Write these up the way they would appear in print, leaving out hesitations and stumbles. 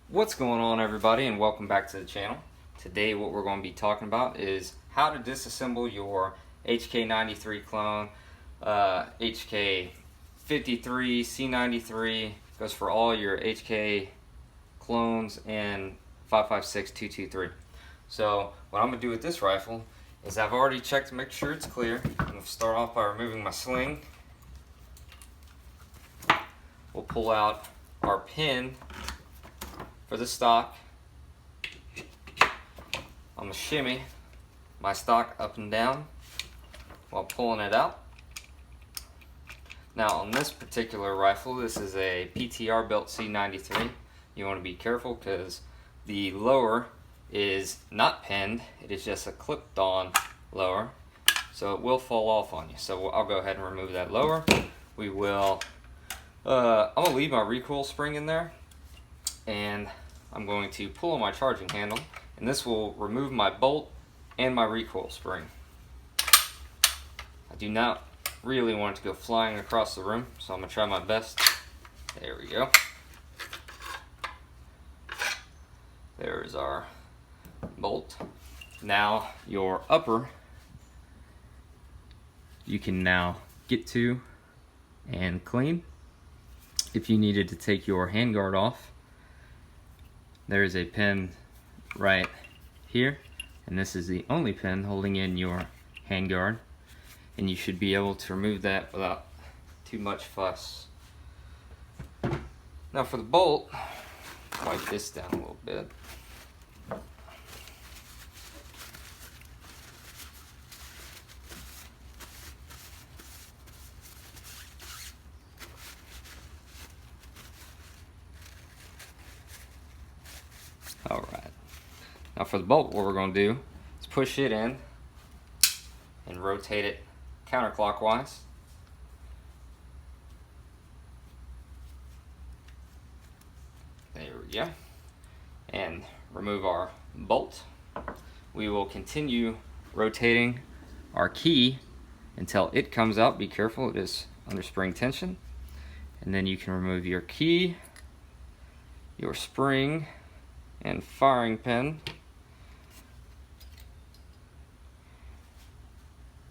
What's going on, everybody, and welcome back to the channel. Today what we're going to be talking about is how to disassemble your HK93 clone, HK53 C93, goes for all your HK clones, and 5.56 223. So what I'm going to do with this rifle is I've already checked to make sure it's clear. I'm going to start off by removing my sling. We'll pull out our pin for the stock. I'm going to shimmy my stock up and down while pulling it out. Now on this particular rifle, this is a PTR built C93. You want to be careful because the lower is not pinned, it is just a clipped on lower, so it will fall off on you. So I'll go ahead and remove that lower. We will, I'm going to leave my recoil spring in there, and I'm going to pull on my charging handle, and this will remove my bolt and my recoil spring. I do not really want it to go flying across the room, so I'm going to try my best. There we go. There's our bolt. Now your upper you can now get to and clean. If you needed to take your handguard off, there is a pin right here, and this is the only pin holding in your handguard, and you should be able to remove that without too much fuss. Now for the bolt, wipe this down a little bit. Alright, now for the bolt, what we're going to do is push it in and rotate it counterclockwise. There we go. And remove our bolt. We will continue rotating our key until it comes out. Be careful, it is under spring tension. And then you can remove your key, your spring, and firing pin.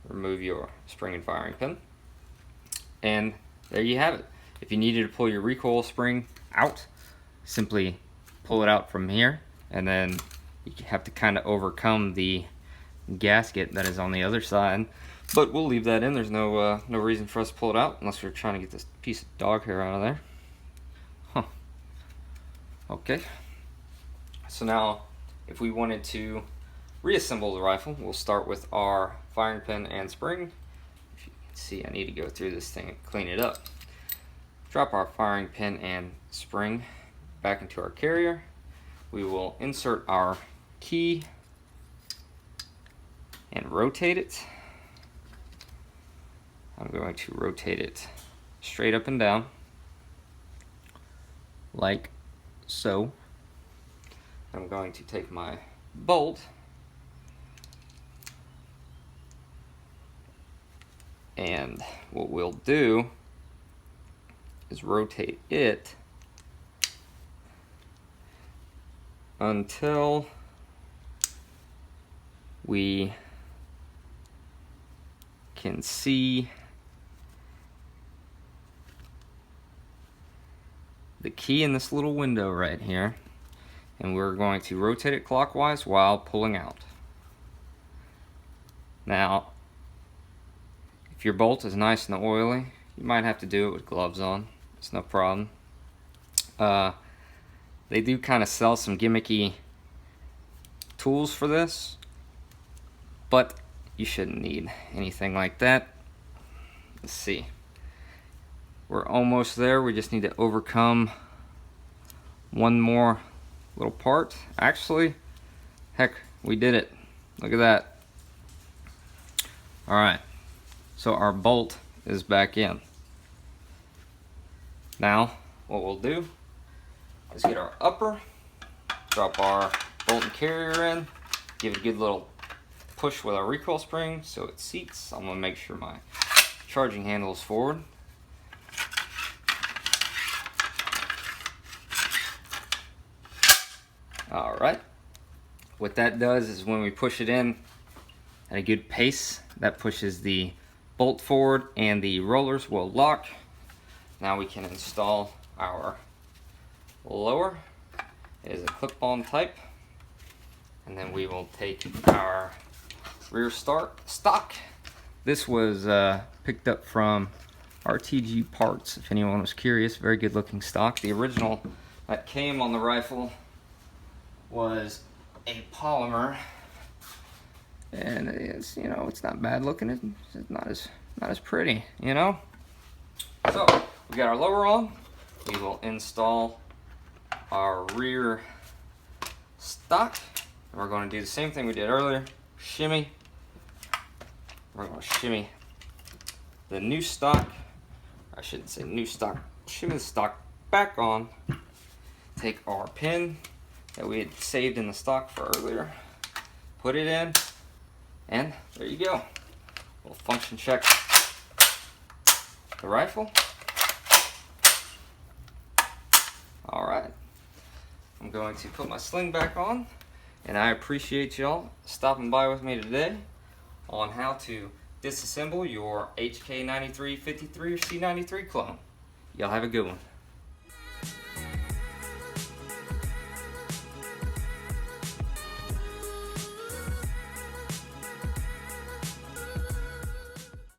Remove your spring and firing pin, and there you have it. If you needed to pull your recoil spring out, simply pull it out from here, and then you have to kind of overcome the gasket that is on the other side, but we'll leave that in. There's no reason for us to pull it out unless we're trying to get this piece of dog hair out of there. Okay, so now if we wanted to reassemble the rifle, we'll start with our firing pin and spring. If you can see, I need to go through this thing and clean it up. Drop our firing pin and spring back into our carrier. We will insert our key and rotate it. I'm going to rotate it straight up and down, like so. I'm going to take my bolt and what we'll do is rotate it until we can see the key in this little window right here, and we're going to rotate it clockwise while pulling out. Now if your bolt is nice and oily, you might have to do it with gloves on. It's no problem. They do kind of sell some gimmicky tools for this, but you shouldn't need anything like that. Let's see. We're almost there. We just need to overcome one more little part. Actually, heck, we did it. Look at that. Alright. So our bolt is back in. Now, what we'll do is get our upper, drop our bolt and carrier in, give it a good little push with our recoil spring so it seats. I'm going to make sure my charging handle is forward. Alright, what that does is when we push it in at a good pace, that pushes the bolt forward and the rollers will lock. Now we can install our lower. It is a clip-on type, and then we will take our rear stock. This was picked up from RTG Parts, if anyone was curious. Very good looking stock. The original that came on the rifle was a polymer, and it's, you know, it's not bad looking. It's not as pretty, you know. So we got our lower on. We will install our rear stock, and we're going to do the same thing we did earlier. Shimmy. We're going to shimmy the new stock. I shouldn't say new stock. Shimmy the stock back on. Take our pin that we had saved in the stock for earlier. Put it in, and there you go. We'll function check the rifle. Alright. I'm going to put my sling back on, and I appreciate y'all stopping by with me today on how to disassemble your HK93 53 or C93 clone. Y'all have a good one.